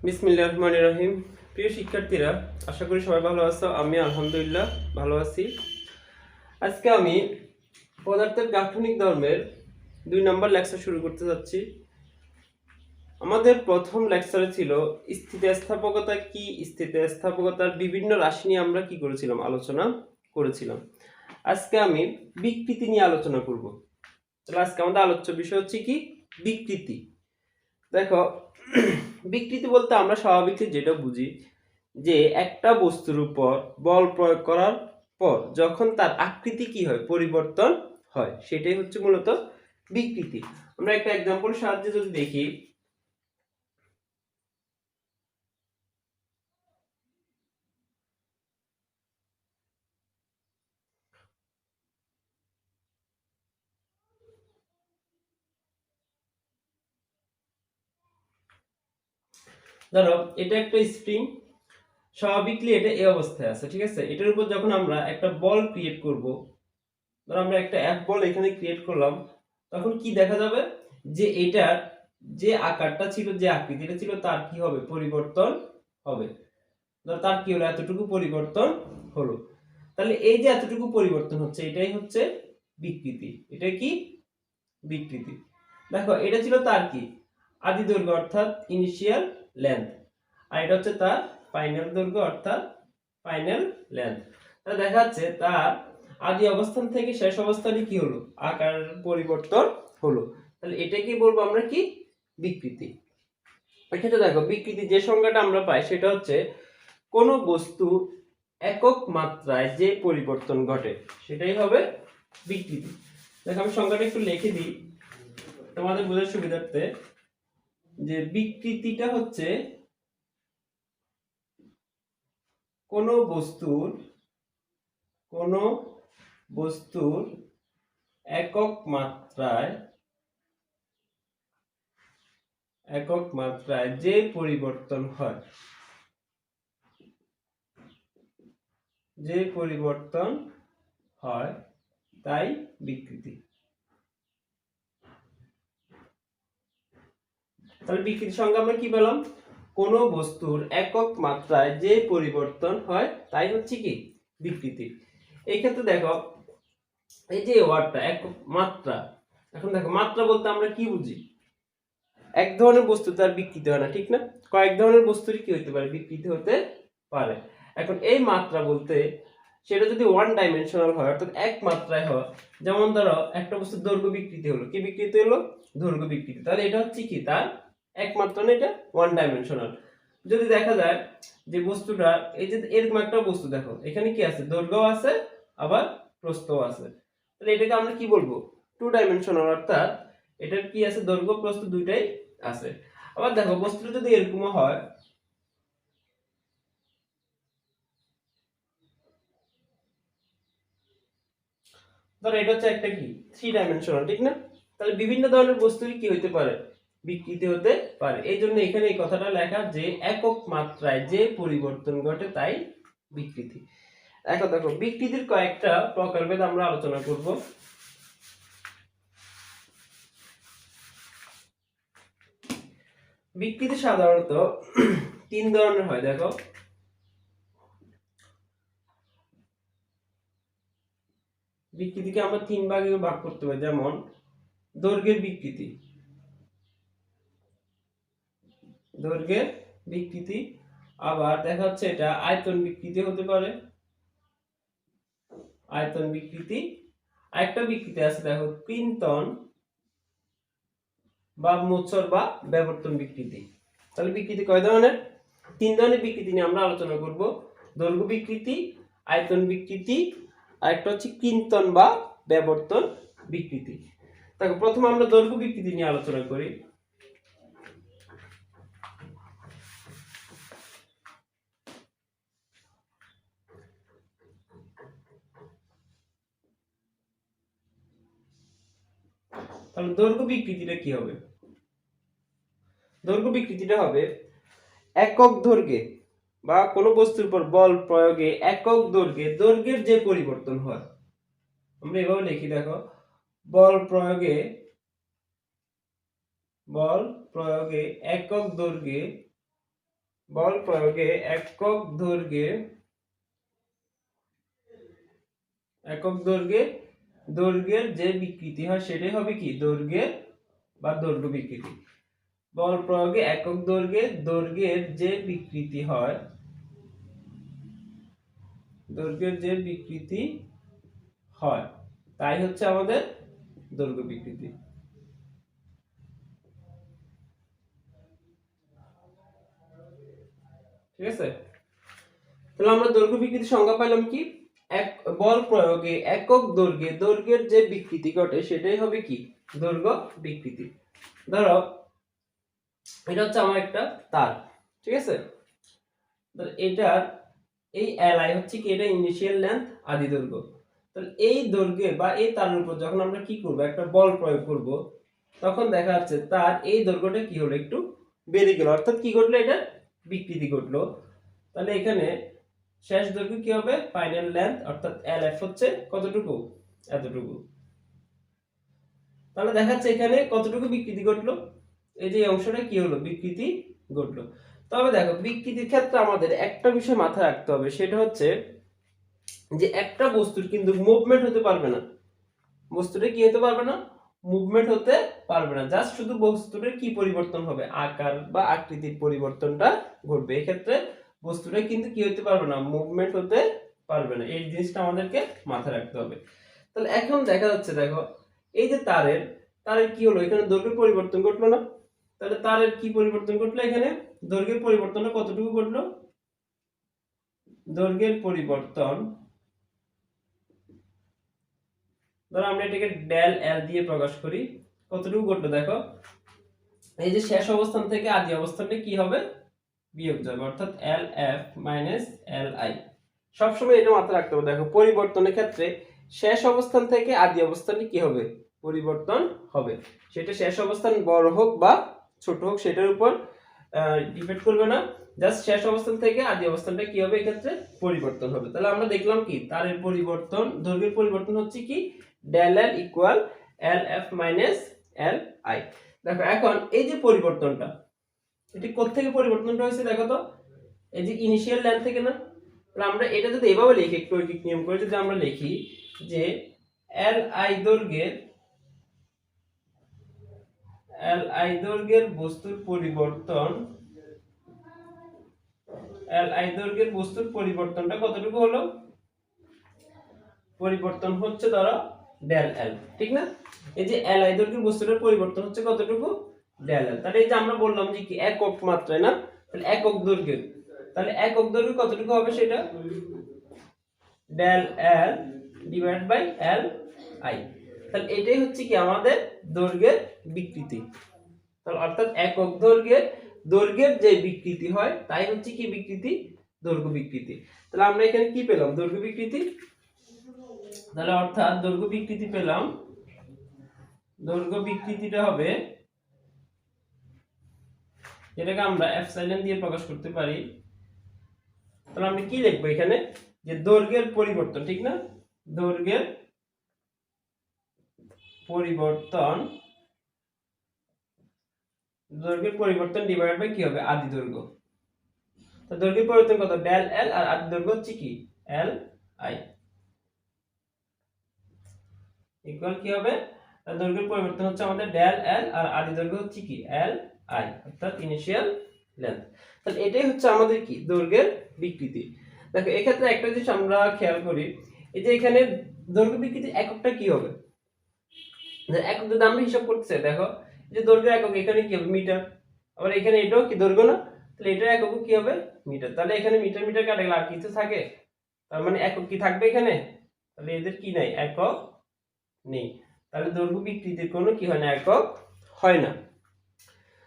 বিসমিল্লাহির রহমানির রহিম। প্রিয় শিক্ষার্থীরা, আশা করি সবাই ভালো আছো। আমি আলহামদুলিল্লাহ ভালো আছি। আজকে আমি পদার্থের গাঠনিক ধর্মের 2 নম্বর লেকচার শুরু করতে যাচ্ছি। আমাদের প্রথম লেকচারে ছিল স্থিতিস্থাপকতা কি, স্থিতিস্থাপকতার বিভিন্ন রাশি নিয়ে আমরা কি করেছিলাম, আলোচনা করেছিলাম। আজকে আমি বিকৃতি নিয়ে আলোচনা করব। তাহলে আজকে আমাদের আলোচ্য বিষয় হচ্ছে কি, বিকৃতি। দেখো, বিকৃতি বলতে আমরা স্বাভাবিক যেটা বুঝি যে একটা বস্তুর উপর বল প্রয়োগ করার পর যখন তার আকৃতি কি হয়, পরিবর্তন হয়, সেটাই হচ্ছে মূলত বিকৃতি। আমরা একটা এক্সাম্পল সাহায্যে যদি দেখি, ধরো এটা একটা স্প্রিং, স্বাভাবিকলি এটা এই অবস্থায় আছে, ঠিক আছে। এটার উপর যখন আমরা একটা বল ক্রিয়েট করব, ধরো আমরা একটা এক বল এখানে ক্রিয়েট করলাম, তখন কি দেখা যাবে যে এটার যে আকারটা ছিল, যে আকৃতিটা ছিল, তার কি হবে, পরিবর্তন হবে। ধরো তার কি হলো, এতটুকু পরিবর্তন হলো। তাহলে এই যে এতটুকু পরিবর্তন হচ্ছে, এটাই হচ্ছে বিকৃতি। এটা কি, বিকৃতি। দেখো, এটা ছিল তার কি, আদি দৈর্ঘ্য অর্থাৎ ইনিশিয়াল লেন্থ, আর এটা হচ্ছে তার ফাইনাল দৈর্ঘ্য অর্থাৎ ফাইনাল লেন্থ। তাহলে দেখা যাচ্ছে তার আদি অবস্থান থেকে শেষ অবস্থানে কি হলো, আকার পরিবর্তন হলো। তাহলে এটাকে বলবো আমরা কি, বিকৃতি। এক্ষেত্রে দেখো, বিকৃতি যে সংজ্ঞাটা আমরা পাই সেটা হচ্ছে কোন বস্তু একক মাত্রায় যে পরিবর্তন ঘটে, সেটাই হবে বিকৃতি। দেখো, আমি সংজ্ঞাটা একটু লিখে দিই তোমাদের বোঝার সুবিধার্থে, যে বিকৃতিটা হচ্ছে কোন বস্তুর একক মাত্রায় যে পরিবর্তন হয় তাই বিকৃতি। তাহলে বিকৃতির সংজ্ঞা আমরা কি পেলাম, কোন বস্তুর একক মাত্রায় যে পরিবর্তন হয় তাই হচ্ছে কি, বিকৃতি। এই ক্ষেত্রে দেখো, এই যে ওয়ার্ডটা একক মাত্রা, এখন দেখো মাত্রা বলতে আমরা কি বুঝি, এক ধরনের বস্তু তার বিকৃতি হয় না, ঠিক না। কয়েক ধরনের বস্তুর কি হতে পারে, বিকৃতি হতে পারে। এখন এই মাত্রা বলতে সেটা যদি ওয়ান ডাইমেনশনাল হয়, অর্থাৎ এক মাত্রায় হয়, যেমন ধরো একটা বস্তুর দৈর্ঘ্য বিকৃতি হলো, কি বিকৃতি হলো, দৈর্ঘ্য বিকৃতি, তাহলে এটা হচ্ছে কি, তার এক মাত্রা না, এটা ওয়ান ডাইমেনশনাল। যদি দেখা যায় যে বস্তুটা, এই যে এরকম একটা বস্তু, দেখো এখানে কি আছে, দৈর্ঘ্য আছে আবার প্রস্থও আছে, তাহলে এটাকে আমরা কি বলবো, টু ডাইমেনশনাল, অর্থাৎ এটার কি আছে, দৈর্ঘ্য প্রস্থ দুইটাই আছে। আবার দেখো, বস্তুটা যদি এরকম হয়, ধরো এটা হচ্ছে একটা কি, থ্রি ডাইমেনশনাল, ঠিক না। তাহলে বিভিন্ন ধরনের বস্তুরই কি হতে পারে, বিকৃতি হতে পারে। এই জন্য এখানে এই কথাটা লেখা যে একক মাত্রায় যে পরিবর্তন ঘটে তাই বিকৃতি। এখন দেখো, বিকৃতির কয়েকটা প্রকারভেদ আমরা আলোচনা করব। বিকৃতি সাধারণত তিন ধরনের হয়। দেখো, বিকৃতিকে আমরা তিন ভাগে ভাগ করতে পারি, যেমন দৈর্ঘ্যের বিকৃতি, আবার দেখা যাচ্ছে এটা আয়তন বিকৃতি হতে পারে, আয়তন বিকৃতি। আরেকটা বিকৃতি আছে, দেখো কৃন্তন বা মোচর বা বিবর্তন বিকৃতি। তাহলে বিকৃতি কয় ধরনের, তিন ধরনের বিকৃতি নিয়ে আমরা আলোচনা করব। দৈর্ঘ্য বিকৃতি, আয়তন বিকৃতি, আর একটা হচ্ছে কৃন্তন বা বিবর্তন বিকৃতি। দেখো, প্রথমে আমরা দৈর্ঘ্য বিকৃতি নিয়ে আলোচনা করি। তাহলে দৈর্ঘ্য বিকৃতিটা কি হবে, দৈর্ঘ্য বিকৃতিটা হবে একক দৈর্ঘ্যে বা কোনো বস্তুর উপর বল প্রয়োগে একক দৈর্ঘ্যের যে পরিবর্তন হয়, আমরা এভাবে লিখি। দেখো, বল প্রয়োগে একক দৈর্ঘ্যে বল প্রয়োগে একক দৈর্ঘ্যের যে বিকৃতি হয় সেটাই হবে কি দৈর্ঘ্যের বা দৈর্ঘ্য বিকৃতি। বল প্রয়োগে একক দৈর্ঘ্যের যে বিকৃতি হয়, তাই হচ্ছে আমাদের দৈর্ঘ্য বিকৃতি। ঠিক আছে, তাহলে আমরা দৈর্ঘ্য বিকৃতির সংজ্ঞা পেলাম কি, এক বল প্রয়োগে একক দৈর্ঘ্যের যে বিকৃতি ঘটে সেটাই হবে কি দৈর্ঘ্য বিকৃতি। ধরো এটা হচ্ছে আমার একটা তার, ঠিক আছে, এটার এই li হচ্ছে কি, এটা ইনিশিয়াল লেন্থ আদি দৈর্ঘ্য। তাহলে এই দৈর্ঘ্যে বা এই তারের উপর যখন আমরা কি করব, একটা বল প্রয়োগ করব, তখন দেখা যাচ্ছে তার এই দৈর্ঘ্যটা কি হলো, একটু বেড়ে গেল, অর্থাৎ কি ঘটলো, এটা বিকৃতি ঘটলো। তাহলে এখানে শেষ দৈর্ঘ্য কি হবে, ফাইনাল লেন্থ অর্থাৎ lf হচ্ছে কতটুকু, এতটুকু। তাহলে দেখা যাচ্ছে এখানে কতটুকু বিকৃতি ঘটলো, এই যে অংশটা কি হলো, বিকৃতি ঘটলো। তবে দেখো বিকৃতির ক্ষেত্রে আমাদের একটা বিষয় মাথায় রাখতে হবে, সেটা হচ্ছে যে একটা বস্তুর কিন্তু মুভমেন্ট হতে পারবে না, বস্তুটা কি হতে পারবে না, মুভমেন্ট হতে পারবে না, জাস্ট শুধু বস্তুটার কি পরিবর্তন হবে, আকার বা আকৃতির পরিবর্তনটা ঘটবে। এই ক্ষেত্রে বস্তুটা কিন্তু কি হতে পারবে না, মুভমেন্ট হতে পারবে না। এই জিনিসটা আমাদেরকে মাথায় রাখতে হবে। তাহলে এখন দেখা যাচ্ছে, দেখো এই যে তারের কি হলো, এখানে দৈর্ঘ্যের পরিবর্তন ঘটলো না, তাহলে তারের কি পরিবর্তন ঘটলো, এখানে দৈর্ঘ্যের পরিবর্তনটা কতটুকু ঘটলো, দৈর্ঘ্যের পরিবর্তন, ধরো আমরা এটাকে ডেল এল দিয়ে প্রকাশ করি, কতটুকু ঘটলো, দেখো এই যে শেষ অবস্থান থেকে আদি অবস্থানটা কি হবে, বিয়োগ যাবে, অর্থাৎ এল এফ মাইনাস এল আই। সবসময় এটা মাথায় রাখতে হবে, দেখো পরিবর্তনের ক্ষেত্রে শেষ অবস্থান থেকে আদি অবস্থানে কি হবে, পরিবর্তন হবে। সেটা শেষ অবস্থান বড় হোক বা ছোট হোক সেটার উপর ডিপেন্ড করবে না, জাস্ট শেষ অবস্থান থেকে আদি অবস্থানটা কি হবে, এক্ষেত্রে পরিবর্তন হবে। তাহলে আমরা দেখলাম কি, তারের পরিবর্তন, দৈর্ঘ্যের পরিবর্তন হচ্ছে কি del L equal L F minus L I. দেখো এখন এই যে পরিবর্তনটা, এটি কোত্থেকে পরিবর্তনটা হয়েছে, দেখো তো এই যে ইনিশিয়াল লেন্থ থেকে না। তাহলে আমরা এটা যদি এভাবে লিখি, একটু ঐকিক নিয়ম করে যদি আমরা লিখি যে এল আই দৈর্ঘ্যের বস্তুর পরিবর্তনটা কতটুকু হলো, পরিবর্তন হচ্ছে ধরো ডেল এল, ঠিক না। এই যে এল আই দৈর্ঘ্যের বস্তুটার পরিবর্তন হচ্ছে কতটুকু, ডেল এল। তাহলে এই যে আমরা বললাম যে কি একক মাত্রায় না, তাহলে একক দৈর্ঘ্য, তাহলে একক দৈর্ঘ্য কতটুকু হবে, সেটা del L divide by L I. তাহলে এটাই হচ্ছে কি আমাদের দৈর্ঘ্যের বিকৃতি। তাহলে অর্থাৎ একক দৈর্ঘ্যের যে বিকৃতি হয় তাই হচ্ছে কি বিকৃতি, দৈর্ঘ্য বিকৃতি। তাহলে আমরা এখানে কি পেলাম, দৈর্ঘ্য বিকৃতি। তাহলে অর্থাৎ দৈর্ঘ্য বিকৃতি পেলাম, দৈর্ঘ্য বিকৃতিটা হবে, যেটাকে আমরা এপসাইলন দিয়ে প্রকাশ করতে পারি। তাহলে আমরা কি লিখবো এখানে, যে দৈর্ঘ্যের পরিবর্তন, ঠিক না, দৈর্ঘ্যের পরিবর্তন ডিভাইড বাই কি হবে, আদি দৈর্ঘ্য। তো দৈর্ঘ্যের পরিবর্তন কত, ডেল এল, আর আদি দৈর্ঘ্য হচ্ছে কি এল আই, ইকুয়াল কি হবে, দৈর্ঘ্যের পরিবর্তন হচ্ছে আমাদের ডেল এল, আর আদি দৈর্ঘ্য হচ্ছে কি এল আই, অর্থাৎ ইনিশিয়াল লেন্থ। তাহলে এটাই হচ্ছে আমাদের কি দৈর্ঘ্যের বিকৃতি। দেখো এক্ষেত্রে একটা জিনিস আমরা খেয়াল করি, এই যে এখানে দৈর্ঘ্য বিকৃতির এককটা কি হবে, একক যদি আমরা হিসাব করতে চাই, দেখো যে দৈর্ঘ্য একক এখানে কি হবে, মিটার, আবার এখানে এটাও কি দৈর্ঘ্য না, তাহলে এটার একক কি হবে, মিটার। তাহলে এখানে মিটার মিটার কাটে গেলে আর কিছু থাকে, তার মানে একক কি থাকবে এখানে, তাহলে এদের কি নাই, একক নেই। তাহলে দৈর্ঘ্য বিকৃতির কোনো কি হয় না, একক হয় না।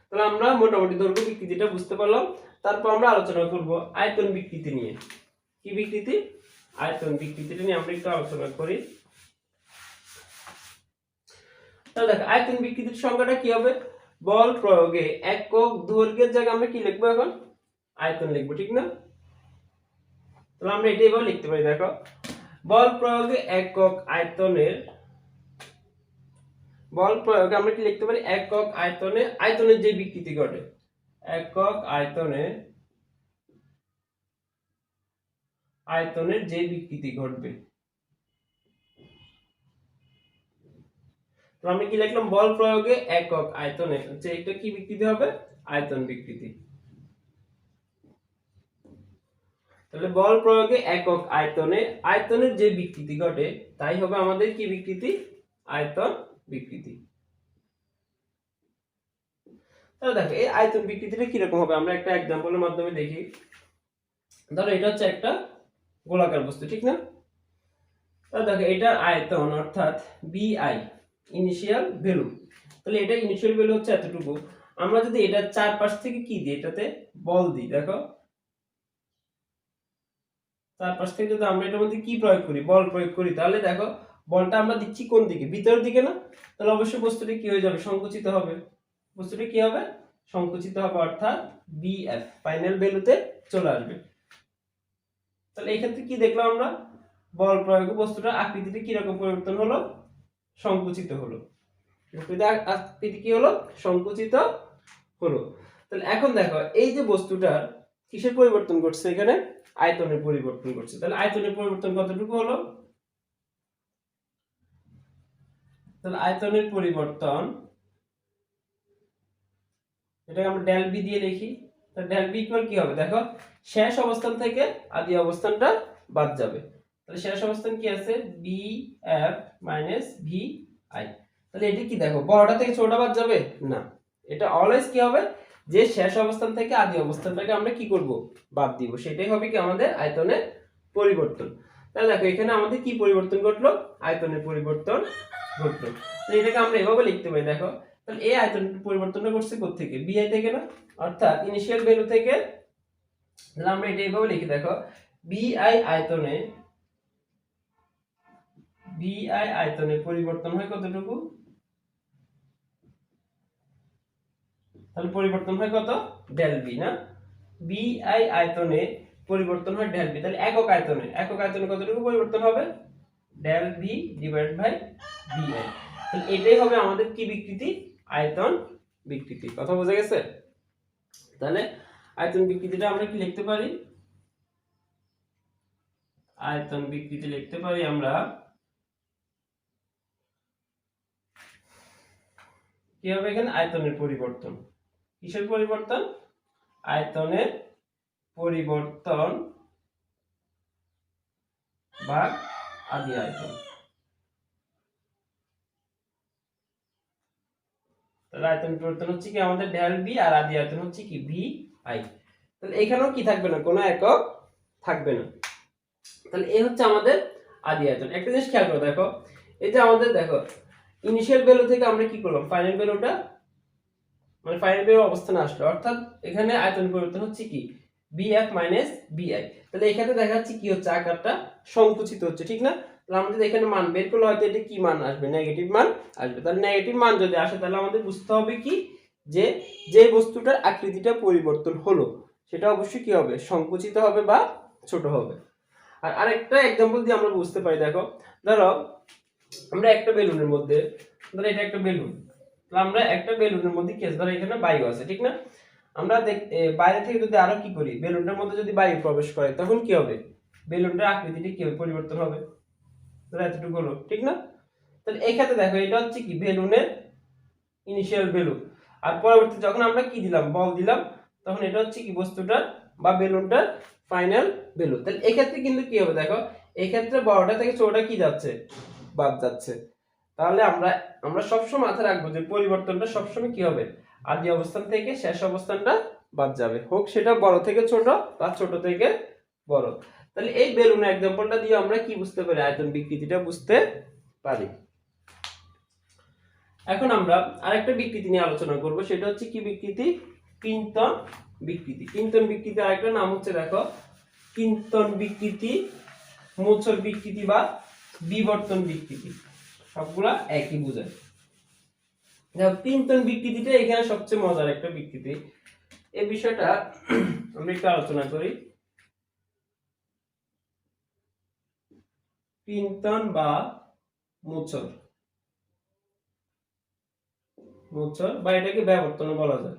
তাহলে আমরা মোটামুটি দৈর্ঘ্য বিকৃতিটা বুঝতে পারলাম। তারপর আমরা আলোচনা করব আয়তন বিকৃতি নিয়ে। কি বিকৃতি, আয়তন বিকৃতিটা নিয়ে আমরা একটু আলোচনা করি। তাহলে দেখো আয়তন বিকৃতির সংজ্ঞাটা কি হবে, বল প্রয়োগে একক দৈর্ঘ্যের জায়গায় আমরা কি লিখবো, এখন আয়তন লিখবো, ঠিক না। তাহলে আমরা এটাই এবার লিখতে পারি, দেখো বল প্রয়োগে একক আয়তনের, বল প্রয়োগে আমরা কি লিখতে পারি, একক আয়তনের যে বিকৃতি ঘটে, একক আয়তনে আয়তনের যে বিকৃতি ঘটবে। তো আমি কি লিখলাম, বল প্রয়োগে একক আয়তনে যে এটা কি বিকৃতি হবে, আয়তন বিকৃতি। তাহলে বল প্রয়োগে একক আয়তনে আয়তনের যে বিকৃতি ঘটে তাই হবে আমাদের কি বিকৃতি, আয়তন বিকৃতি। তাহলে দেখো এই আয়তন বিকৃতিটা কিরকম হবে আমরা একটা এক্সাম্পলের মাধ্যমে দেখি। ধরো এটা হচ্ছে একটা গোলাকার বস্তু, ঠিক না? তাহলে দেখো এটার আয়তন অর্থাৎ বিআই ইনিশিয়াল ভ্যালু, তাহলে এটা ইনিশিয়াল ভ্যালু হচ্ছে এতটুকু। আমরা যদি এটা চারপাশ থেকে কি দিই, এটাতে বল দিই, দেখো চারপাশ থেকে যদি আমরা এটার মধ্যে কি প্রয়োগ করি, বল প্রয়োগ করি, তাহলে দেখো বলটা আমরা দিচ্ছি কোন দিকে, ভিতরের দিকে না? তাহলে অবশ্যই বস্তুটি কি হয়ে যাবে, সংকুচিত হবে। বস্তুটি কি হবে, সংকুচিত হবে, অর্থাৎ বিএফ ফাইনাল ভ্যালুতে চলে আসবে। তাহলে এই ক্ষেত্রে কি দেখলাম আমরা, বল প্রয়োগে বস্তুটার আকৃতিতে কি রকম পরিবর্তন হলো, সংকুচিত হলো। আকৃতি কি হলো, সংকুচিত হলো। তাহলে এখন দেখো এই যে বস্তুটার কিসের পরিবর্তন ঘটছে, এখানে আয়তনের পরিবর্তন ঘটছে। তাহলে আয়তনের পরিবর্তন কতটুকু হলো, তাহলে আয়তনের পরিবর্তন এটাকে আমরা ডেল বি দিয়ে লিখি। তাহলে ডেল বি ইকুয়াল কি হবে, দেখো শেষ অবস্থান থেকে আদি অবস্থানটা বাদ যাবে। তাহলে শেষ অবস্থান কি আছে, V F minus V I. তাহলে এটা কি দেখো বড়টা থেকে ছোটটা বাদ যাবে না, এটা অলওয়েজ কি হবে, যে শেষ অবস্থান থেকে আদি অবস্থানটাকে আমরা কি করব, বাদ দিব, সেটাই হবে কি আমাদের আয়তনের পরিবর্তন। তাহলে দেখো এখানে আমাদের কি পরিবর্তন ঘটলো, আয়তনের পরিবর্তন ঘটলো। তো এটাকে আমরা এভাবে লিখতে পারি, দেখো তাহলে এই আয়তনের পরিবর্তনটা করছে কোথা থেকে, বিআই থেকে না, অর্থাৎ ইনিশিয়াল ভ্যালু থেকে। তাহলে আমরা এটা এইভাবে লিখি, দেখো বিআই আয়তনে, বিআই আয়তনে পরিবর্তন হয় কতটুকু, তাহলে পরিবর্তন হয় কত, ডেল বি না, বিআই আয়তনে পরিবর্তন হয় ডেল বি। তাহলে একক আয়তনে, একক আয়তনে কতটুকু পরিবর্তন হবে, ডেল বি ডিভাইডেড বাই বিআই। তাহলে এটাই হবে আমাদের কি বিকৃতি, আয়তন বিকৃতি। কথা বোঝা গেছে? তাহলে আয়তন বিকৃতিটা আমরা কি লিখতে পারি, আয়তন বিকৃতি লিখতে পারি আমরা কি হবে, এখানে আয়তনের পরিবর্তন, কিসের পরিবর্তন, আয়তনের পরিবর্তন বা আদি আয়তন। তাহলে আয়তন পরিবর্তন হচ্ছে কি আমাদের ডেল বি, আর আদি আয়তন হচ্ছে কি ভি আই। তাহলে এখানেও কি থাকবে না, কোনো একক থাকবে না। তাহলে এই হচ্ছে আমাদের আদি আয়তন। একটা জিনিস খেয়াল করে দেখো, এই যে আমাদের দেখো ইনিশিয়াল ভ্যালু থেকে আমরা কি করলাম, ফাইনাল ভ্যালুটা মানে ফাইনাল ভ্যালু অবস্থানে আসলো, অর্থাৎ এখানে আয়তন পরিবর্তন হচ্ছে কি বিএফ মাইনাস বিআই। তাহলে এখানে দেখা যাচ্ছে কি হচ্ছে, আকারটা সংকুচিত হচ্ছে, ঠিক না? তাহলে আমাদের এখানে মান বের করলে হয়তো এটা কি মান আসবে, নেগেটিভ মান আসবে। তাহলে নেগেটিভ মান যদি আসে তাহলে আমাদের বুঝতে হবে কি, যে যে বস্তুটার আকৃতিটা পরিবর্তন হলো সেটা অবশ্যই কি হবে, সংকুচিত হবে বা ছোট হবে। আর আরেকটা एग्जांपल দিয়ে আমরা বুঝতে পারি, দেখো ধরো আমরা একটা বেলুনের মধ্যে, ধরো এটা একটা বেলুন, তো আমরা একটা বেলুনের মধ্যে কি আছে, ধরো এখানে বায়ু আছে, ঠিক না? আমরা বাইরে থেকে যদি আরো কি করি, বেলুনটার মধ্যে যদি বায়ু প্রবেশ করে তখন কি হবে, বেলুনটার আকৃতিটা কি হবে, পরিবর্তন হবে। তাহলে এতটুকু হলো, ঠিক না? তাহলে এই ক্ষেত্রে দেখো এটা হচ্ছে কি বেলুনের ইনিশিয়াল ভ্যালু, আর পরবর্তী যখন আমরা কি দিলাম, বল দিলাম, তখন এটা হচ্ছে কি বস্তুটার বা বেলুনটার ফাইনাল ভ্যালু। তাহলে এই ক্ষেত্রে কিন্তু কি হবে, দেখো এই ক্ষেত্রে বড়টা থেকে ছোটটা কি যাচ্ছে, বাদ যাচ্ছে। তাহলে আমরা আমরা সবসময় মাথায় রাখবো যে পরিবর্তনটা সবসময় কি হবে, আদি অবস্থান থেকে শেষ অবস্থানটা বাদ যাবে, হোক সেটা বড় থেকে ছোট বা ছোট থেকে বড়। তাহলে এই বেলুনের एग्जांपलটা দিয়ে আমরা কি বুঝতে পারি, আয়তন বিকৃতিটা বুঝতে পারি। এখন আমরা আরেকটা বিকৃতি নিয়ে আলোচনা করব, সেটা হচ্ছে কি বিকৃতি, কিন্তন বিকৃতি। কিন্তন বিকৃতির আরেকটা নাম হচ্ছে দেখো কিন্তন বিকৃতি, মোচর বিকৃতি বা বিবর্তন বিকৃতি, সবগুলা একই বোঝায়। দেখো কিন্তন বিকৃতিটা এখানে সবচেয়ে মজার একটা বিকৃতি, এই বিষয়টা আমরা একটু আলোচনা করি। কিন্তন বা মোচর, মোচর বা এটাকে বিবর্তন বলা যায়।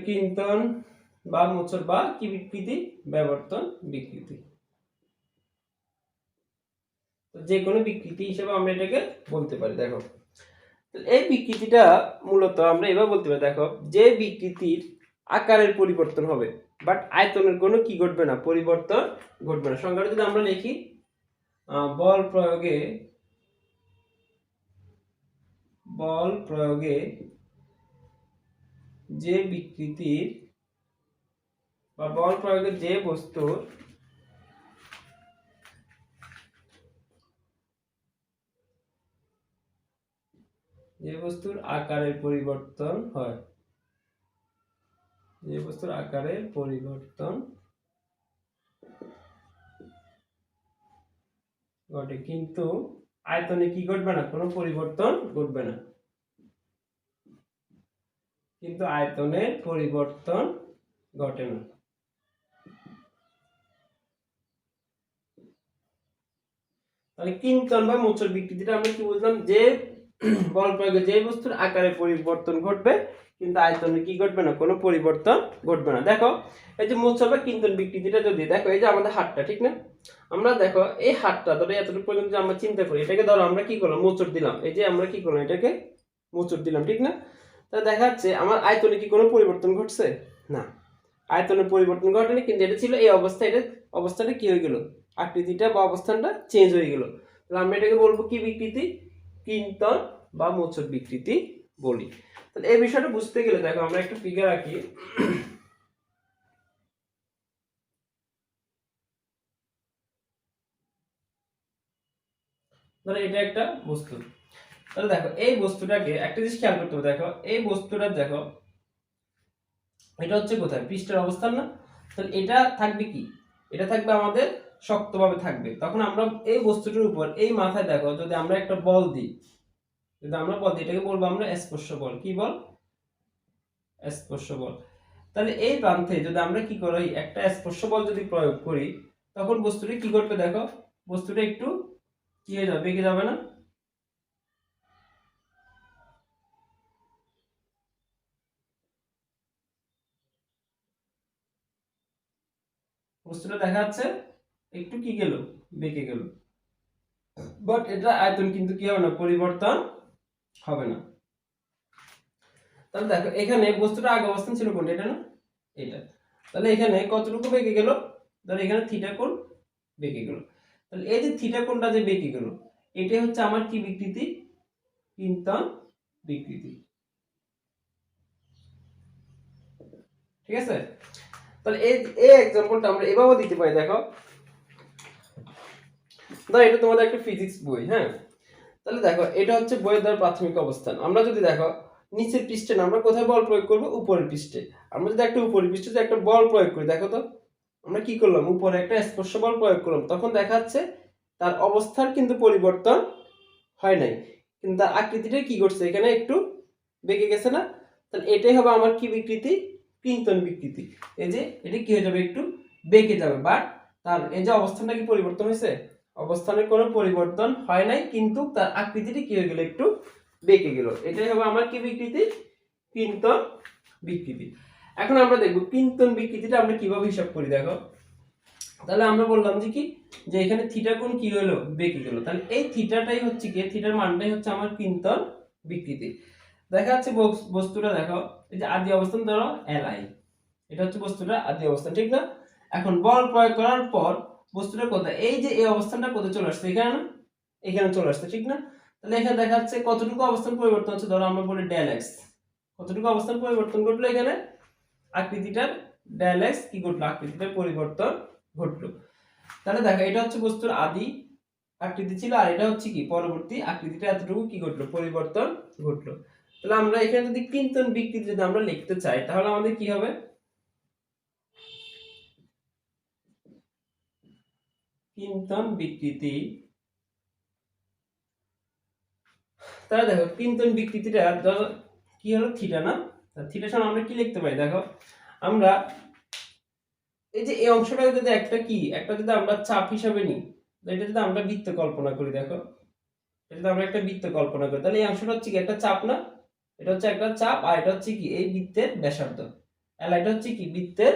কিন্তন বা মোচড় বা কি বিকৃতি, ব্যাবর্তন বিকৃতি। যে কোনো বিকৃতি হিসেবে আমরা এটাকে বলতে পারি। দেখো এই বিকৃতিটা মূলত আমরা এবার বলতে পারি, দেখো যে বিকৃতির আকারের পরিবর্তন হবে বাট আয়তনের কোনো কি ঘটবে না, পরিবর্তন ঘটবে না। সংজ্ঞাটা যদি আমরা লিখি, বল প্রয়োগে যে বিকৃতির বা বল প্রয়োগে যে বস্তুর আকারের পরিবর্তন হয়, যে বস্তুর আকারের পরিবর্তন ঘটে কিন্তু আয়তনে কি ঘটবে না, কোনো পরিবর্তন ঘটবে না, কিন্তু আয়তনের পরিবর্তন ঘটে না। তাহলে কিঞ্চন বা মোচড় বিকৃতিটা আমরা কি বুঝলাম, যে বল প্রয়োগে যে বস্তুর আকারে পরিবর্তন ঘটবে কিন্তু আয়তনে কি ঘটবে না, কোনো পরিবর্তন ঘটবে না। দেখো এই যে মোচড় বা কিঞ্চন বিকৃতিটা যদি দেখো, এই যে আমাদের হাতটা, ঠিক না, আমরা দেখো এই হাতটা ধরো এতটুকু পর্যন্ত আমরা চিন্তা করি, এটাকে ধরো আমরা কি করলাম, মোচড় দিলাম, এই যে আমরা কি করলাম, এটাকে মোচড় দিলাম, ঠিক না। তা দেখা যাচ্ছে আমার আয়তনে কি কোনো পরিবর্তন ঘটছে না, আয়তনের পরিবর্তন ঘটেনি, কিন্তু এটা ছিল এই অবস্থা, এটা অবস্থাটা কি হয়ে গেল, আকৃতিটা বা অবস্থানটা চেঞ্জ হয়ে গেল। তাহলে আমরা এটাকে বলবো কি বিকৃতি, কিঞ্চন বা মোচড় বিকৃতি বলি। তাহলে এই বিষয়টা বুঝতে গেলে দেখো আমরা একটা ফিগার আঁকি। ধরো এটা একটা বস্তু, তাহলে দেখো এই বস্তুটাকে একটা জিনিস খেয়াল করতে হবে, দেখো এই বস্তুটা দেখো এটা হচ্ছে কোথায়, পৃষ্ঠের অবস্থান না, তাহলে এটা থাকবে কি, এটা থাকবে আমাদের শক্তভাবে থাকবে। তখন আমরা এই বস্তুটার উপর এই মাথায় দেখো যদি আমরা একটা বল দিই, যদি আমরা বল দিই, এটাকে বলবো আমরা স্পর্শ বল। কি বল, স্পর্শ বল। তাহলে এই প্রান্তে যদি আমরা কি করি, একটা স্পর্শ বল যদি প্রয়োগ করি, তখন বস্তুটা কি করবে, দেখো বস্তুটা একটু কি হয়ে যাবে, বেঁকে যাবে না, বস্তুটা দেখা যাচ্ছে একটু কি গেল, বেঁকে গেল, বাট এটা আয়তন কিন্তু কি হবে না, পরিবর্তন হবে না। তাহলে দেখো এখানে বস্তুটা আগে অবস্থান ছিল কোনটা, এটা না, এটা। তাহলে এখানে কতটুকু বেঁকে গেল, ধরো এখানে থিটা কোণ বেঁকে গেল। তাহলে এই যে থিটা কোণটা যে বেঁকে গেল, এটাই হচ্ছে আমার কি বিকৃতি, কিঞ্চন বিকৃতি। ঠিক আছে, তাহলে এই এই एग्जांपलটা আমরা এভাবে দিতে পারি। দেখো ধর এটা তোমাদের একটা ফিজিক্স বই, হ্যাঁ, তাহলে দেখো এটা হচ্ছে বইয়ের দ্বারা প্রাথমিক অবস্থান। আমরা যদি দেখো নিচের পৃষ্ঠে না, আমরা কোথায় বল প্রয়োগ করব, উপরের পৃষ্ঠে। আমরা যদি একটা উপরের পৃষ্ঠে যদি একটা বল প্রয়োগ করি, দেখো তো আমরা কি করলাম, উপরে একটা স্পর্শ বল প্রয়োগ করলাম, তখন দেখা যাচ্ছে তার অবস্থার কিন্তু পরিবর্তন হয় নাই, কিন্তু তার আকৃতিটা কি করছে, এখানে একটু বেঁকে গেছে না। তাহলে এটাই হবে আমার কি বিকৃতি, কিঞ্চন বিকৃতি। এই যে এটা কি হয়ে যাবে, একটু বেঁকে যাবে, বাট তার এই যে অবস্থানটা কি পরিবর্তন হয়েছে, অবস্থানের কোনো পরিবর্তন হয় নাই, কিন্তু তার আকৃতিটি কি হয়ে গেল, একটু বেঁকে গেল। এটাই হবে আমার কি বিকৃতি, কিঞ্চন বিকৃতি। এখন আমরা দেখব কিঞ্চন বিকৃতিটা আমরা কিভাবে হিসাব করি। দেখো তাহলে আমরা বললাম যে কি, যে এখানে থিটা কোণ কি হলো, বেঁকে গেল, তাহলে এই থিটাটাই হচ্ছে কি, থিটার মানটাই হচ্ছে আমার কিঞ্চন বিকৃতি। দেখা যাচ্ছে বস্তুটা দেখো এই যে আদি অবস্থান ধরো li, এটা হচ্ছে বস্তুটা আদি অবস্থান, ঠিক না। এখন বল প্রয়োগ করার পর বস্তুটা কোথায়, এই যে এই অবস্থানটা কোথায় চলে আসছে, এখানে না, এখানে চলে আসছে, ঠিক না। তাহলে এখানে দেখা যাচ্ছে কতটুকু অবস্থান পরিবর্তন হচ্ছে, ধরো আমরা বলি ডেল এক্স, কতটুকু অবস্থান পরিবর্তন ঘটলো, এখানে আকৃতিটার ডেল এক্স কি ঘটলো, আকৃতিটার পরিবর্তন ঘটলো। তাহলে দেখো এটা হচ্ছে বস্তুর আদি আকৃতি ছিল, আর এটা হচ্ছে কি পরবর্তী আকৃতিটা, এতটুকু কি ঘটলো, পরিবর্তন ঘটলো। তাহলে আমরা এখানে যদি কিঞ্চন বিকৃতি যদি আমরা লিখতে চাই, তাহলে আমাদের কি হবে, কিঞ্চন বিকৃতি। তাহলে দেখো কিঞ্চন বিকৃতিটা কি হলো, থিটা না, থিটার সমান আমরা কি লিখতে পারি, দেখো আমরা এই যে এই অংশটা যদি একটা কি, একটা যদি আমরা চাপ হিসাবে নিই, এটা যদি আমরা বৃত্ত কল্পনা করি, দেখো এটা যদি আমরা একটা বৃত্ত কল্পনা করি, তাহলে এই অংশটা হচ্ছে কি একটা চাপ না, এটা হচ্ছে একটা চাপ, আর এটা হচ্ছে কি এই বৃত্তের ব্যাসার্ধ। এলআইটা হচ্ছে কি বৃত্তের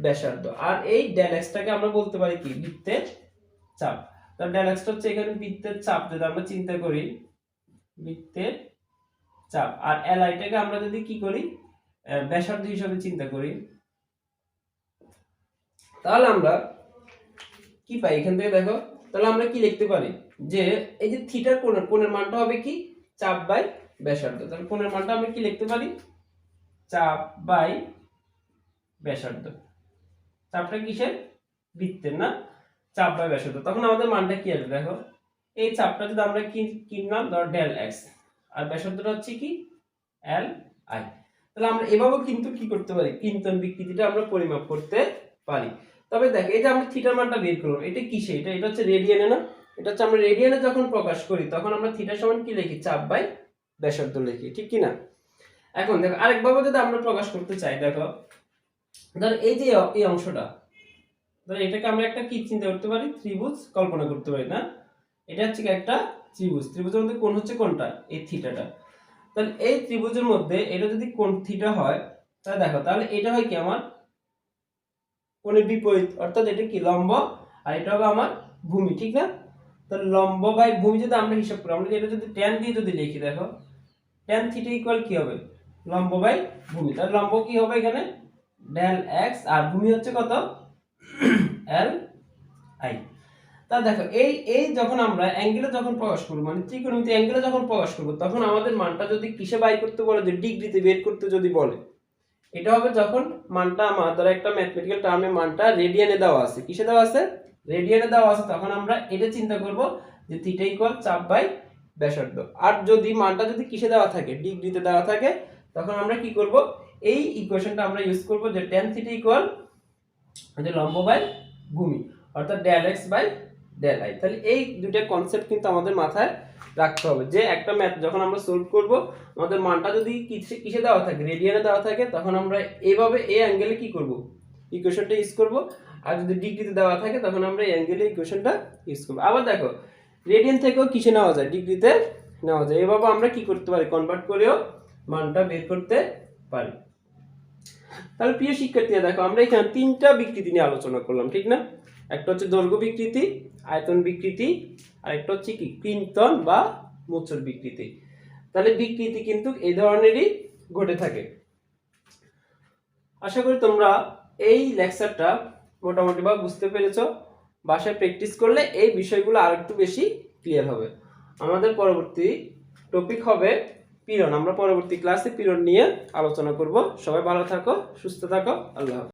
ব্যাসার্ধ, আর এই ডেল এক্সটাকে আমরা বলতে পারি কি বৃত্তের চাপ। তাহলে ডেল এক্সটা হচ্ছে এখানে বৃত্তের চাপ যদি আমরা চিন্তা করি, বৃত্তের চাপ, আর এলআইটাকে আমরা যদি কি করি ব্যাসার্ধ হিসাবে চিন্তা করি, তাহলে আমরা কি পাই এখান থেকে দেখো, তাহলে আমরা কি লিখতে পারি যে এই যে থিটার কোণের মানটা হবে কি চাপ বাই ব্যাসার্ধ। তাহলে কোণের মানটা আমরা কি লিখতে পারি চাপ বাই ব্যাসার্ধ। চাপটা কিসের বৃত্তের না, চাপ বাই ব্যাসার্ধ। তখন আমাদের মানটা কি আসবে দেখো, এই চাপটা যদি আমরা কিনলাম ধর ডেল এক্স, আর ব্যাসার্ধটা হচ্ছে কি এল আই। তাহলে আমরা এভাবেও কিন্তু কি করতে পারি কিন্তন বিকৃতিটা আমরা পরিমাপ করতে পারি। তবে দেখো এই যে আমরা থিটার মানটা বের করলাম, এটা কিসে, এটা হচ্ছে রেডিয়ানে না, এটা হচ্ছে আমরা রেডিয়ানে যখন প্রকাশ করি তখন আমরা থিটা সমান কি লিখি চাপ বাই ব্যাসার্ধ লিখি, ঠিক কি না। এখন দেখো আরেকভাবে যদি আমরা প্রকাশ করতে চাই, দেখো ধর এই যে এই অংশটা, ধর এটাকে আমরা একটা কি চিন্তা করতে পারি ত্রিভুজ কল্পনা করতে পারি না, এটা হচ্ছে একটা ত্রিভুজ, ত্রিভুজের মধ্যে কোণ হচ্ছে কোনটা এই থিটাটা। তাহলে এই ত্রিভুজের মধ্যে এটা যদি কোণ থিটা হয়, তাহলে দেখো তাহলে এটা হয় কি আমার কোণের বিপরীত, অর্থাৎ এটা কি লম্ব, আর এটা হবে আমার ভূমি, ঠিক না। তাহলে লম্ব বাই ভূমি যদি আমরা হিসাব করি, আমরা এটা যদি ট্যান দিয়ে যদি লিখি, দেখো ট্যান থিটা ইকুয়াল কি হবে লম্ব বাই ভূমি। তাহলে লম্ব কি হবে এখানে ডেল এক্স, আর ভূমি হচ্ছে কত এল আই। তা দেখো এই এই যখন আমরা অ্যাঙ্গেলে যখন প্রকাশ করব, মানে ত্রিকোণমিতি অ্যাঙ্গেলে যখন প্রকাশ করব, তখন আমাদের মানটা যদি কিসে বাই করতে বলে, যে ডিগ্রিতে বের করতে যদি বলে, এটা হবে যখন মানটা আমার ধর একটা ম্যাথমেটিক্যাল টার্মে মানটা রেডিয়ানে দেওয়া আছে, কিসে দেওয়া আছে রেডিয়ানে দেওয়া আছে, তখন আমরা এটা চিন্তা করব যে থিটা ইকুয়াল চাপ বাই ব্যাসার্ধ। আর যদি মানটা যদি কিসে দেওয়া থাকে ডিগ্রিতে দেওয়া থাকে, তখন আমরা কি করব এই ইকুয়েশনটা আমরা ইউজ করব যে tan থিটা ইকুয়াল যে লম্ব বাই ভূমি, অর্থাৎ del X by del I. তাহলে এই দুটো কনসেপ্ট কিন্তু আমাদের মাথায় রাখতে হবে, যে একটা ম্যাথ যখন আমরা সলভ করব, আমাদের মানটা যদি কিসে দেওয়া থাকে রেডিয়ানে দেওয়া থাকে, তখন আমরা এইভাবে এই অ্যাঙ্গেলে কি করব ইকুয়েশনটা ইউজ করব, আর যদি ডিগ্রিতে দেওয়া থাকে তখন আমরা এই অ্যাঙ্গেলে ইকুয়েশনটা ইউজ করব। আবার দেখো রেডিয়ান থেকেও কিসে নেওয়া যায় ডিগ্রিতে নেওয়া যায়, এভাবে আমরা কি করতে পারি কনভার্ট করেও মানটা বের করতে পারি। তাহলে প্রিয় শিক্ষার্থীরা দেখো আমরা এখানে তিনটা বিকৃতি নিয়ে আলোচনা করলাম, ঠিক না। একটা হচ্ছে দৈর্ঘ্য বিকৃতি, আয়তন বিকৃতি, আর একটা হচ্ছে কি কিন্তন বা মোচড় বিকৃতি। তাহলে বিকৃতি কিন্তু এই ধরনেরই ঘটে থাকে। আশা করি তোমরা এই লেকচারটা মোটামুটি বা বুঝতে পেরেছো। বাসায় প্র্যাকটিস করলে এই বিষয়গুলো আরেকটু বেশি ক্লিয়ার হবে। আমাদের পরবর্তী টপিক হবে পীড়ন। আমরা পরবর্তী ক্লাসে পীড়ন নিয়ে আলোচনা করব। সবাই ভালো থাকো, সুস্থ থাকো, আল্লাহ হাফেজ।